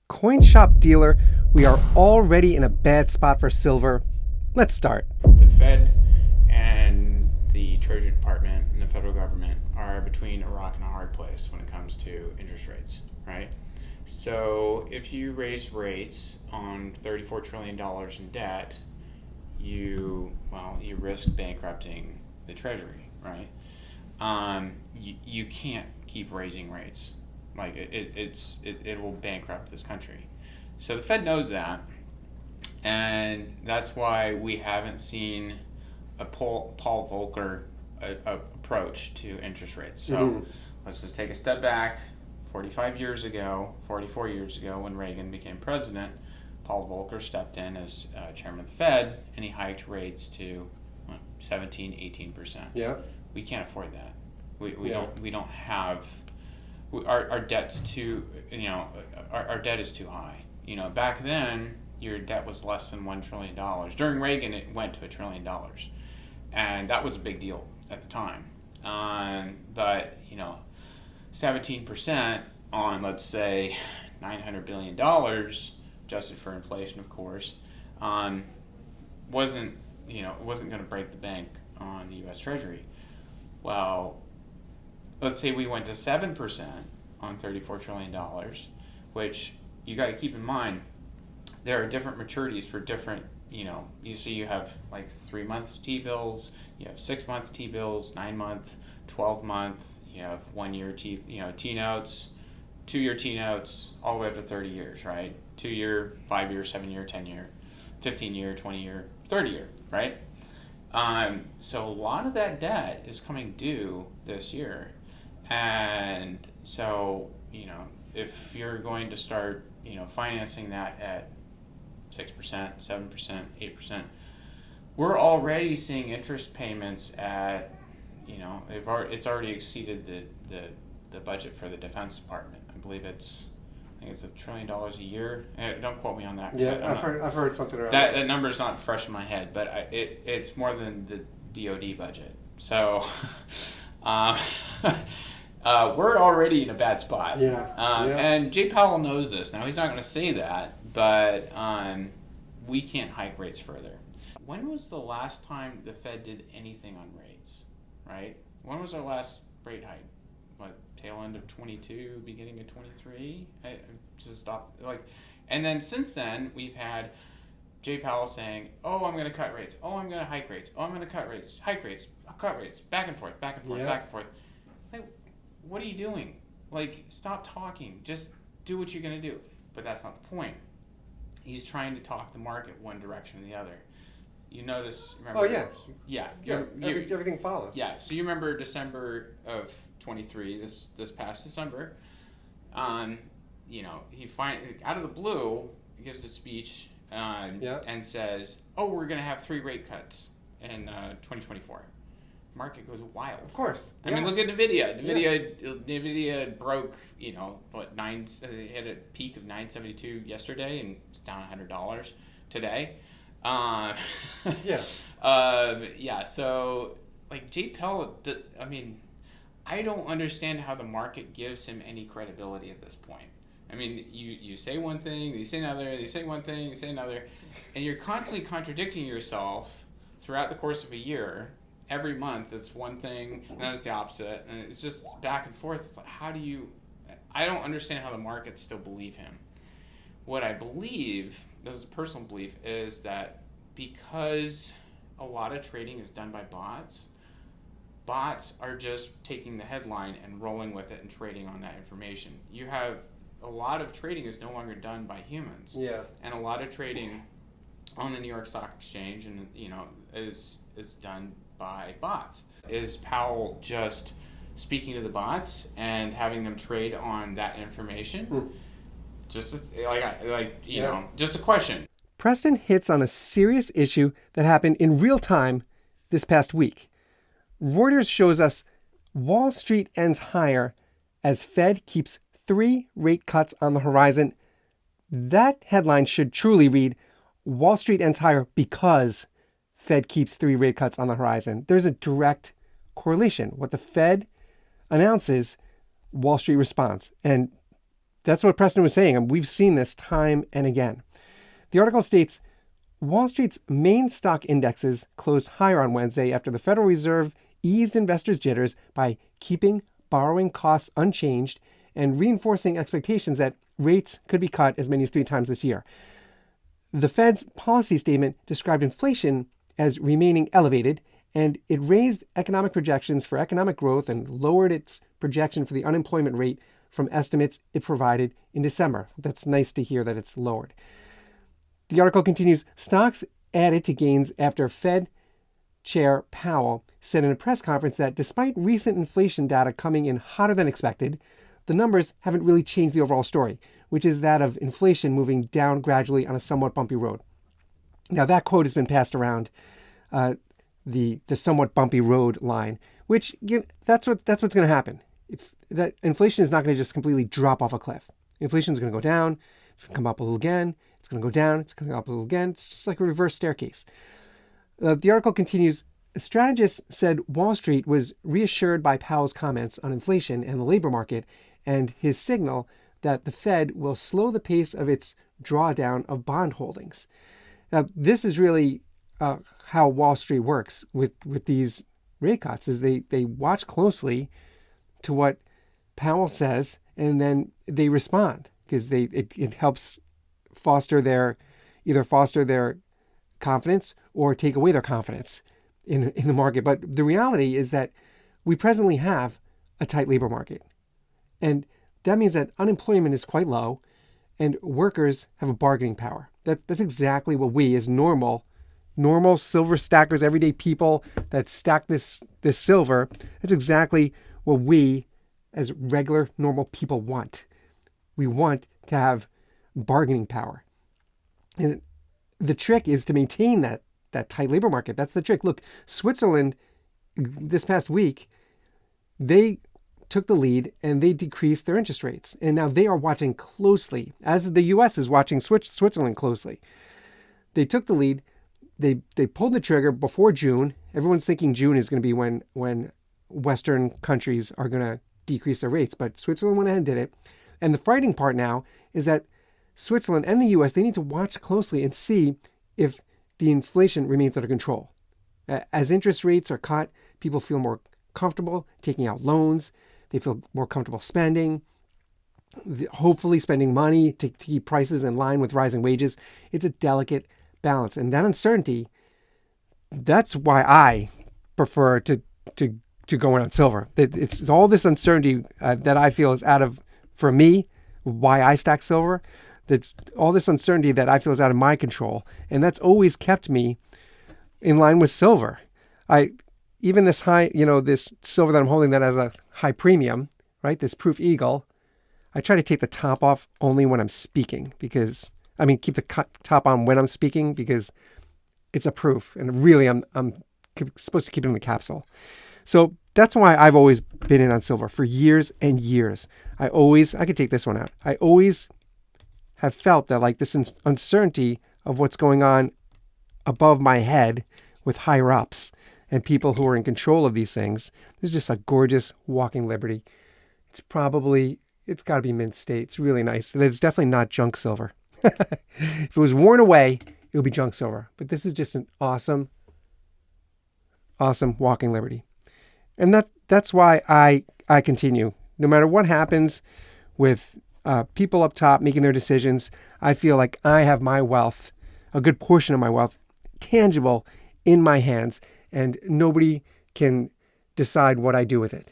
Coin shop dealer, we are already in a bad spot for silver. Let's start. The Fed and the Treasury Department and the federal government are between a rock and a hard place when it comes to interest rates, right? So if you raise rates on $34 trillion in debt, you risk bankrupting the Treasury, right? You can't keep raising rates. Like it will bankrupt this country. So the Fed knows that, and that's why we haven't seen a Paul Volcker approach to interest rates. So let's just take a step back. 44 years ago, when Reagan became president, Paul Volcker stepped in as chairman of the Fed, and he hiked rates to 17, 18%. Yeah. We can't afford that. We don't have. Our debt's too. Our debt is too high. Back then your debt was less than $1 trillion. During Reagan, it went to $1 trillion, and that was a big deal at the time. But 17% on, let's say, $900 billion, adjusted for inflation, of course, wasn't going to break the bank on the U.S. Treasury. Well, let's say we went to 7% on $34 trillion, which you got to keep in mind, there are different maturities for different, you have like 3-month T-bills, you have 6-month T-bills, 9-month, 12-month, you have 1-year T-notes, 2-year T-notes, all the way up to 30 years, right? 2-year, 5-year, 7-year, 10-year, 15-year, 20-year, 30-year, right? So a lot of that debt is coming due this year. And so, if you're going to start, financing that at 6%, 7%, 8%, we're already seeing interest payments at, it's already exceeded the budget for the Defense Department. I think it's $1 trillion a year. Don't quote me on that. Yeah, I've heard something around that. That number's not fresh in my head, but it's more than the DOD budget. So, we're already in a bad spot. And Jay Powell knows this. Now, he's not going to say that, but we can't hike rates further. When was the last time the Fed did anything on rates, right? When was our last rate hike? Tail end of 22, beginning of 23? And then since then, we've had Jay Powell saying, oh, I'm going to cut rates. Oh, I'm going to hike rates. Oh, I'm going to cut rates. Hike rates. I'll cut rates. Back and forth, back and forth, back and forth. What are you doing? Stop talking. Just do what you're going to do. But that's not the point. He's trying to talk the market one direction or the other. You notice, remember? Oh, yeah. Yeah. Everything follows. Yeah. So you remember December of 23, this past December, he out of the blue, gives a speech and says, oh, we're going to have 3 rate cuts in 2024. Market goes wild. Of course. I mean, look at NVIDIA. NVIDIA broke, hit a peak of 972 yesterday, and it's down $100 today. So, Jay Powell, I don't understand how the market gives him any credibility at this point. I mean, you say one thing, you say another, you say one thing, you say another, and you're constantly contradicting yourself throughout the course of a year. Every month it's one thing, and then it's the opposite, and it's just back and forth. It's I don't understand how the markets still believe him. What I believe, this is a personal belief, is that because a lot of trading is done by bots are just taking the headline and rolling with it and trading on that information. You have a lot of trading is no longer done by humans. Yeah. And a lot of trading on the New York Stock Exchange and is done by bots. Is Powell just speaking to the bots and having them trade on that information? Just just a question. Preston hits on a serious issue that happened in real time this past week. Reuters shows us Wall Street ends higher as Fed keeps 3 rate cuts on the horizon. That headline should truly read, Wall Street ends higher because Fed keeps 3 rate cuts on the horizon. There's a direct correlation. What the Fed announces, Wall Street responds. And That's what Preston was saying, and we've seen this time and again. The article states, Wall Street's main stock indexes closed higher on Wednesday after the Federal Reserve eased investors' jitters by keeping borrowing costs unchanged and reinforcing expectations that rates could be cut as many as 3 times this year. The Fed's policy statement described inflation as remaining elevated, and it raised economic projections for economic growth and lowered its projection for the unemployment rate from estimates it provided in December. That's nice to hear that it's lowered. The article continues, stocks added to gains after Fed Chair Powell said in a press conference that despite recent inflation data coming in hotter than expected, the numbers haven't really changed the overall story, which is that of inflation moving down gradually on a somewhat bumpy road. Now, that quote has been passed around, the somewhat bumpy road line, which that's what's going to happen. That inflation is not going to just completely drop off a cliff. Inflation is going to go down. It's going to come up a little again. It's going to go down. It's going to go up a little again. It's just like a reverse staircase. The article continues, strategists said Wall Street was reassured by Powell's comments on inflation and the labor market and his signal that the Fed will slow the pace of its drawdown of bond holdings. Now, this is really how Wall Street works with these rate cuts, is they watch closely to what Powell says, and then they respond because it helps foster their confidence or take away their confidence in the market. But the reality is that we presently have a tight labor market. And that means that unemployment is quite low and workers have a bargaining power. That's exactly what we as normal silver stackers, everyday people that stack this silver, that's exactly what we as regular normal people want. We want to have bargaining power. And the trick is to maintain that tight labor market. That's the trick. Look, Switzerland this past week, they took the lead and they decreased their interest rates. And now they are watching closely, as the U.S. is watching Switzerland closely. They took the lead. They pulled the trigger before June. Everyone's thinking June is going to be when Western countries are going to decrease their rates. But Switzerland went ahead and did it. And the frightening part now is that Switzerland and the U.S., they need to watch closely and see if the inflation remains under control. As interest rates are cut, people feel more comfortable taking out loans. They feel more comfortable spending, hopefully spending money to keep prices in line with rising wages. It's a delicate balance. And that uncertainty, that's why I prefer to go in on silver. It's all this uncertainty that I feel is for me, why I stack silver. That's all this uncertainty that I feel is out of my control. And that's always kept me in line with silver. Even this this silver that I'm holding that has a high premium, right? This Proof Eagle, I try to take the top off only when I'm speaking keep the top on when I'm speaking because it's a proof. And really, I'm supposed to keep it in the capsule. So that's why I've always been in on silver for years and years. I could take this one out. I always have felt that like this uncertainty of what's going on above my head with higher ups and people who are in control of these things. This is just a gorgeous walking liberty. It's got to be mint state. It's really nice. It's definitely not junk silver. If it was worn away, it would be junk silver. But this is just an awesome, awesome walking liberty. And that's why I continue. No matter what happens with people up top making their decisions, I feel like I have my wealth, a good portion of my wealth, tangible in my hands, and nobody can decide what I do with it.